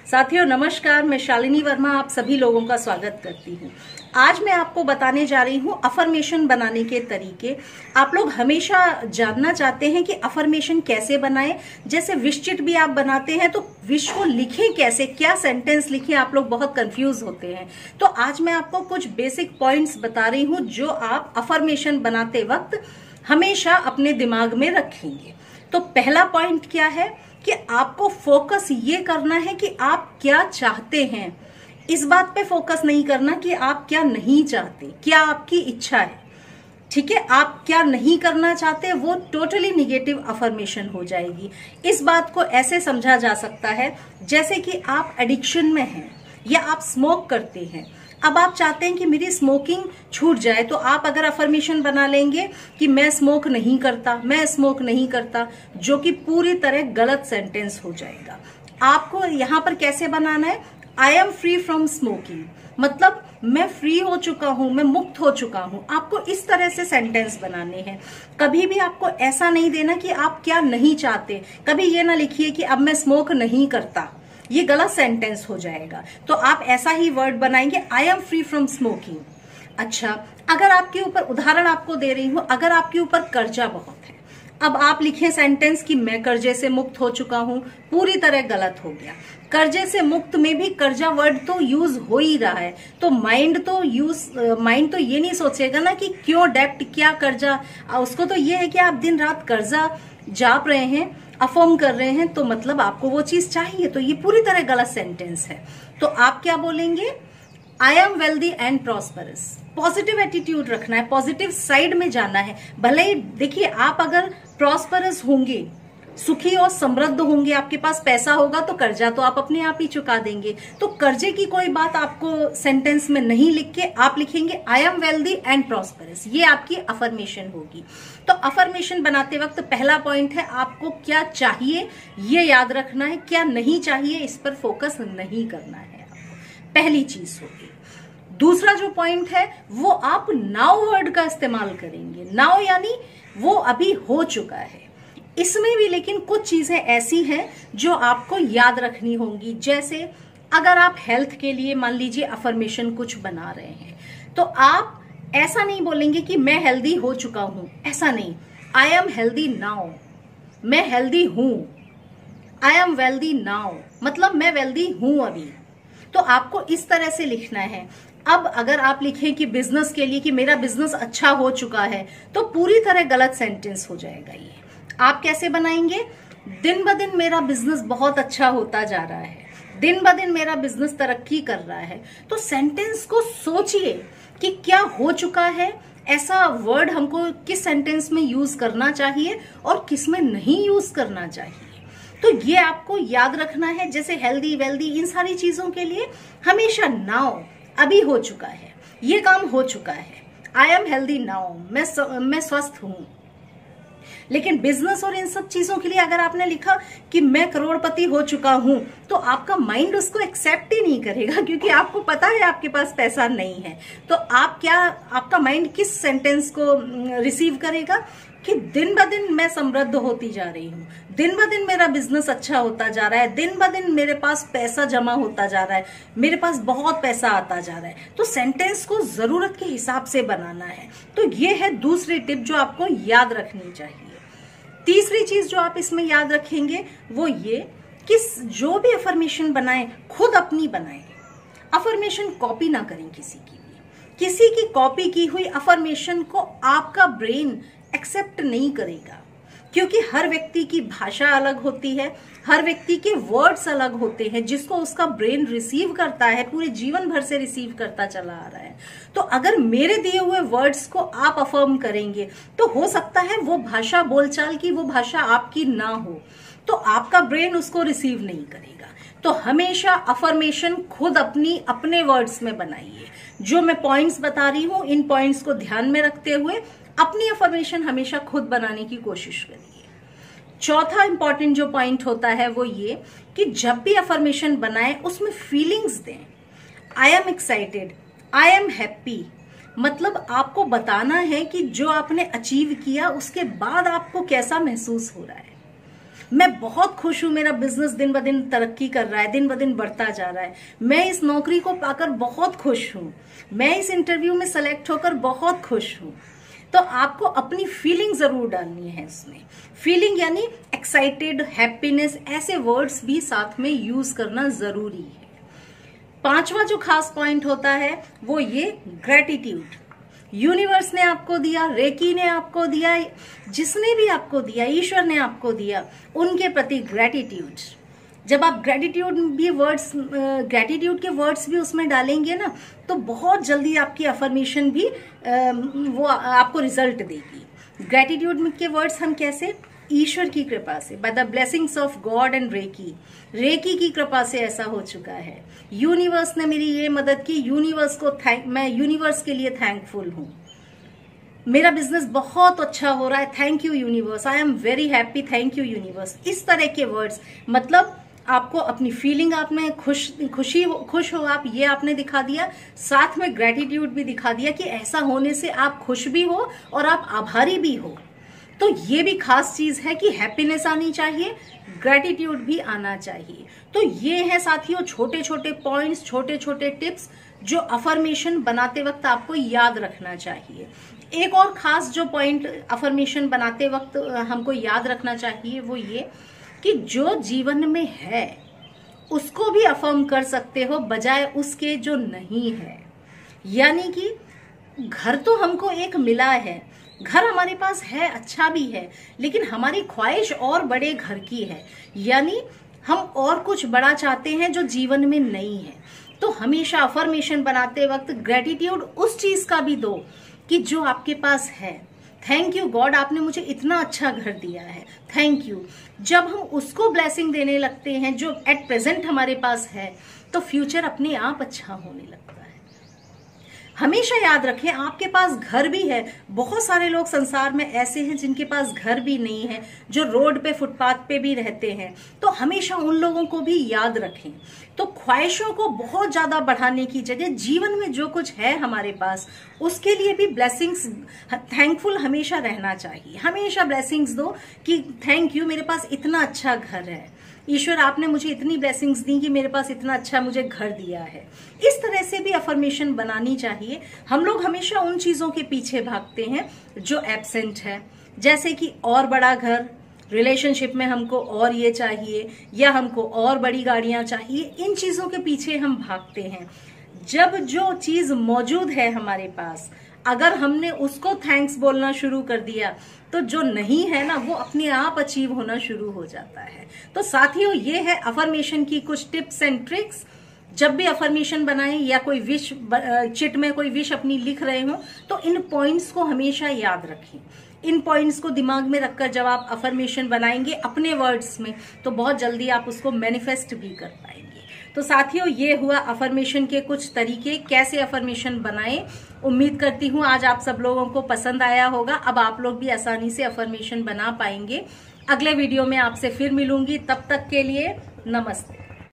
साथियों नमस्कार, मैं शालिनी वर्मा आप सभी लोगों का स्वागत करती हूँ। आज मैं आपको बताने जा रही हूँ अफर्मेशन बनाने के तरीके। आप लोग हमेशा जानना चाहते हैं कि अफर्मेशन कैसे बनाएं। जैसे विश चिट भी आप बनाते हैं तो विश को लिखें कैसे, क्या सेंटेंस लिखें, आप लोग बहुत कंफ्यूज होते हैं। तो आज मैं आपको कुछ बेसिक पॉइंट्स बता रही हूँ जो आप अफर्मेशन बनाते वक्त हमेशा अपने दिमाग में रखेंगे। तो पहला पॉइंट क्या है कि आपको फोकस ये करना है कि आप क्या चाहते हैं। इस बात पे फोकस नहीं करना कि आप क्या नहीं चाहते, क्या आपकी इच्छा है। ठीक है, आप क्या नहीं करना चाहते वो टोटली निगेटिव अफर्मेशन हो जाएगी। इस बात को ऐसे समझा जा सकता है जैसे कि आप एडिक्शन में हैं या आप स्मोक करते हैं। अब आप चाहते हैं कि मेरी स्मोकिंग छूट जाए, तो आप अगर अफर्मेशन बना लेंगे कि मैं स्मोक नहीं करता, मैं स्मोक नहीं करता, जो कि पूरी तरह गलत सेंटेंस हो जाएगा। आपको यहाँ पर कैसे बनाना है, I am free from smoking, मतलब मैं फ्री हो चुका हूं, मैं मुक्त हो चुका हूं। आपको इस तरह से सेंटेंस बनाने हैं। कभी भी आपको ऐसा नहीं देना कि आप क्या नहीं चाहते। कभी ये ना लिखिए कि अब मैं स्मोक नहीं करता, ये गलत सेंटेंस हो जाएगा। तो आप ऐसा ही वर्ड बनाएंगे, I am free from smoking. अच्छा, अगर आपके ऊपर, उदाहरण आपको दे रही हूं, अगर आपके ऊपर कर्जा बहुत है, अब आप लिखें सेंटेंस कि मैं कर्जे से मुक्त हो चुका हूं, पूरी तरह गलत हो गया। कर्जे से मुक्त में भी कर्जा वर्ड तो यूज हो ही रहा है, तो माइंड तो ये नहीं सोचेगा ना कि क्यों डेप्ट, क्या कर्जा। उसको तो ये है कि आप दिन रात कर्जा जाप रहे हैं, अफर्म कर रहे हैं, तो मतलब आपको वो चीज चाहिए। तो ये पूरी तरह गलत सेंटेंस है। तो आप क्या बोलेंगे, I am wealthy and prosperous. Positive attitude रखना है, पॉजिटिव साइड में जाना है। भले ही देखिए, आप अगर प्रॉस्परस होंगे, सुखी और समृद्ध होंगे, आपके पास पैसा होगा, तो कर्जा तो आप अपने आप ही चुका देंगे। तो कर्जे की कोई बात आपको सेंटेंस में नहीं लिख के आप लिखेंगे I am wealthy and prosperous. ये आपकी अफर्मेशन होगी। तो अफर्मेशन बनाते वक्त पहला पॉइंट है, आपको क्या चाहिए ये याद रखना है, क्या नहीं चाहिए इस पर फोकस नहीं करना है। पहली चीज होगी। दूसरा जो पॉइंट है वो आप नाउ वर्ड का इस्तेमाल करेंगे। नाउ यानी वो अभी हो चुका है। इसमें भी लेकिन कुछ चीजें ऐसी हैं जो आपको याद रखनी होंगी। जैसे अगर आप हेल्थ के लिए मान लीजिए अफर्मेशन कुछ बना रहे हैं, तो आप ऐसा नहीं बोलेंगे कि मैं हेल्दी हो चुका हूं, ऐसा नहीं। आई एम हेल्दी नाउ, मैं हेल्दी हूं। आई एम वेल्दी नाउ, मतलब मैं वेल्दी हूं अभी। तो आपको इस तरह से लिखना है। अब अगर आप लिखें कि बिजनेस के लिए कि मेरा बिजनेस अच्छा हो चुका है, तो पूरी तरह गलत सेंटेंस हो जाएगा ये। आप कैसे बनाएंगे, दिन ब दिन मेरा बिजनेस बहुत अच्छा होता जा रहा है, दिन ब दिन मेरा बिजनेस तरक्की कर रहा है। तो सेंटेंस को सोचिए कि क्या हो चुका है, ऐसा वर्ड हमको किस सेंटेंस में यूज करना चाहिए और किस में नहीं यूज करना चाहिए। तो ये आपको याद रखना है। जैसे हेल्दी, वेल्दी, इन सारी चीजों के लिए हमेशा नाउ, अभी हो चुका है, ये काम हो चुका है। आई एम हेल्दी नाउ, मैं स्वस्थ हूं। लेकिन बिजनेस और इन सब चीजों के लिए अगर आपने लिखा कि मैं करोड़पति हो चुका हूं, तो आपका माइंड उसको एक्सेप्ट ही नहीं करेगा, क्योंकि आपको पता है आपके पास पैसा नहीं है। तो आपका माइंड किस सेंटेंस को रिसीव करेगा कि दिन ब दिन मैं समृद्ध होती जा रही हूँ, दिन ब दिन मेरा बिजनेस अच्छा होता जा रहा है, दिन ब दिन मेरे पास पैसा जमा होता जा रहा है, मेरे पास बहुत पैसा आता जा रहा है। तो सेंटेंस को जरूरत के हिसाब से बनाना है। तो ये है दूसरी टिप जो आपको याद रखनी चाहिए। तीसरी चीज जो आप इसमें याद रखेंगे वो ये कि जो भी अफर्मेशन बनाएं खुद अपनी बनाएं। अफर्मेशन कॉपी ना करें किसी की भी। किसी की कॉपी की हुई अफर्मेशन को आपका ब्रेन एक्सेप्ट नहीं करेगा, क्योंकि हर व्यक्ति की भाषा अलग होती है, हर व्यक्ति के वर्ड्स अलग होते हैं, जिसको उसका ब्रेन रिसीव करता है, पूरे जीवन भर से रिसीव करता चला आ रहा है। तो अगर मेरे दिए हुए वर्ड्स को आप अफर्म करेंगे, तो हो सकता है वो भाषा, बोलचाल की वो भाषा आपकी ना हो, तो आपका ब्रेन उसको रिसीव नहीं करेगा। तो हमेशा अफर्मेशन खुद अपने वर्ड्स में बनाइए। जो मैं पॉइंट्स बता रही हूं, इन पॉइंट्स को ध्यान में रखते हुए अपनी अफर्मेशन हमेशा खुद बनाने की कोशिश करिए। चौथा इंपॉर्टेंट जो पॉइंट होता है वो ये कि जब भी अफर्मेशन बनाएं उसमें फीलिंग्स दें। I am excited, I am happy, मतलब आपको बताना है कि जो आपने अचीव किया उसके बाद आपको कैसा महसूस हो रहा है। मैं बहुत खुश हूं, मेरा बिजनेस दिन ब दिन तरक्की कर रहा है, दिन ब दिन बढ़ता जा रहा है, मैं इस नौकरी को पाकर बहुत खुश हूं, मैं इस इंटरव्यू में सेलेक्ट होकर बहुत खुश हूं। तो आपको अपनी फीलिंग जरूर डालनी है इसमें। फीलिंग यानी एक्साइटेड, हैप्पीनेस, ऐसे वर्ड्स भी साथ में यूज करना जरूरी है। पांचवा जो खास पॉइंट होता है वो ये ग्रेटिट्यूड। यूनिवर्स ने आपको दिया, रेकी ने आपको दिया, जिसने भी आपको दिया, ईश्वर ने आपको दिया, उनके प्रति ग्रेटिट्यूड। जब आप ग्रेटिट्यूड के वर्ड्स भी उसमें डालेंगे ना, तो बहुत जल्दी आपकी अफर्मेशन भी वो आपको रिजल्ट देगी। ग्रेटिट्यूड के वर्ड्स हम कैसे? ईश्वर की कृपा से, by the blessings of God and reiki की कृपा से ऐसा हो चुका है। यूनिवर्स ने मेरी ये मदद की, मैं यूनिवर्स के लिए थैंकफुल हूं। मेरा बिजनेस बहुत अच्छा हो रहा है, thank you universe, I am very happy, thank you universe. इस तरह के वर्ड्स, मतलब आपको अपनी फीलिंग, आप में खुश हो आप, ये आपने दिखा दिया, साथ में ग्रेटिट्यूड भी दिखा दिया कि ऐसा होने से आप खुश भी हो और आप आभारी भी हो। तो ये भी खास चीज है कि हैप्पीनेस आनी चाहिए, ग्रेटिट्यूड भी आना चाहिए। तो ये है साथियों छोटे छोटे पॉइंट्स, छोटे छोटे टिप्स जो अफर्मेशन बनाते वक्त आपको याद रखना चाहिए। एक और खास जो पॉइंट अफर्मेशन बनाते वक्त हमको याद रखना चाहिए वो ये कि जो जीवन में है उसको भी अफर्म कर सकते हो, बजाय उसके जो नहीं है। यानी कि घर तो हमको एक मिला है, घर हमारे पास है, अच्छा भी है, लेकिन हमारी ख्वाहिश और बड़े घर की है, यानी हम और कुछ बड़ा चाहते हैं जो जीवन में नहीं है। तो हमेशा अफर्मेशन बनाते वक्त ग्रेटिट्यूड उस चीज का भी दो कि जो आपके पास है। थैंक यू गॉड, आपने मुझे इतना अच्छा घर दिया है, थैंक यू। जब हम उसको ब्लेसिंग देने लगते हैं जो एट प्रेजेंट हमारे पास है, तो फ्यूचर अपने आप अच्छा होने लगता है। हमेशा याद रखें आपके पास घर भी है। बहुत सारे लोग संसार में ऐसे हैं जिनके पास घर भी नहीं है, जो रोड पे, फुटपाथ पे भी रहते हैं। तो हमेशा उन लोगों को भी याद रखें। तो ख्वाहिशों को बहुत ज्यादा बढ़ाने की जगह जीवन में जो कुछ है हमारे पास, उसके लिए भी ब्लेसिंग्स, थैंकफुल हमेशा रहना चाहिए। हमेशा ब्लेसिंग्स दो कि थैंक यू, मेरे पास इतना अच्छा घर है, ईश्वर आपने मुझे इतनी ब्लेसिंग्स दी कि मेरे पास इतना अच्छा मुझे घर दिया है। इस तरह से भी अफर्मेशन बनानी चाहिए। हम लोग हमेशा उन चीजों के पीछे भागते हैं जो एब्सेंट है, जैसे कि और बड़ा घर, रिलेशनशिप में हमको और ये चाहिए, या हमको और बड़ी गाड़ियां चाहिए। इन चीजों के पीछे हम भागते हैं। जब जो चीज मौजूद है हमारे पास, अगर हमने उसको थैंक्स बोलना शुरू कर दिया, तो जो नहीं है ना वो अपने आप अचीव होना शुरू हो जाता है। तो साथियों, ये है अफर्मेशन की कुछ टिप्स एंड ट्रिक्स। जब भी अफर्मेशन बनाएं या कोई विश चिट में कोई विश अपनी लिख रहे हो, तो इन पॉइंट्स को हमेशा याद रखें। इन पॉइंट्स को दिमाग में रखकर जब आप अफर्मेशन बनाएंगे अपने वर्ड्स में, तो बहुत जल्दी आप उसको मैनिफेस्ट भी कर पाएंगे। तो साथियों, ये हुआ अफर्मेशन के कुछ तरीके, कैसे अफर्मेशन बनाएं। उम्मीद करती हूँ आज आप सब लोगों को पसंद आया होगा। अब आप लोग भी आसानी से अफर्मेशन बना पाएंगे। अगले वीडियो में आपसे फिर मिलूंगी, तब तक के लिए नमस्ते।